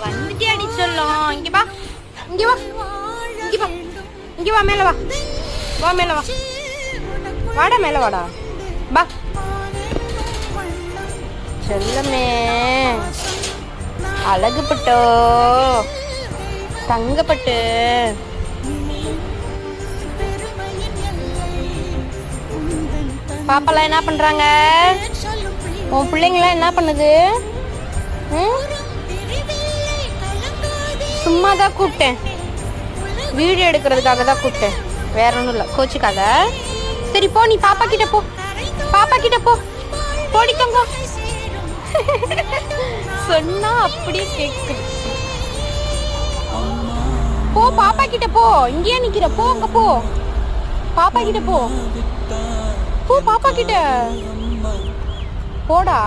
வந்துட்டே அடி சொல்லும். இங்க வா, இங்க வா, இங்க வா, இங்க வா, மேல வா, வா மேல வா, வாடா மேல வாடா, வா செல்லமே, அழகுப்பட்டோ, தங்கப்பட்டு. பாப்பாலாம் என்ன பண்றாங்க? உன் பிள்ளைங்களாம் என்ன பண்ணுது? சும்மா தான் கூப்பிட்டேன், வீடியோ எடுக்கிறதுக்காக தான் கூப்பிட்டேன், வேற ஒன்றும் இல்லை, கோச்சுக்காக. சரி போ, நீ பாப்பா கிட்ட போ, பாப்பா கிட்ட போ, போடிக்கோங்க. சொன்னா அப்படியே கேக்கு. போ பாப்பா கிட்ட போ, இங்கேயே நிக்கிற, போ அங்க போ, பாப்பா கிட்ட போ, போ பாப்பா கிட்ட போடா.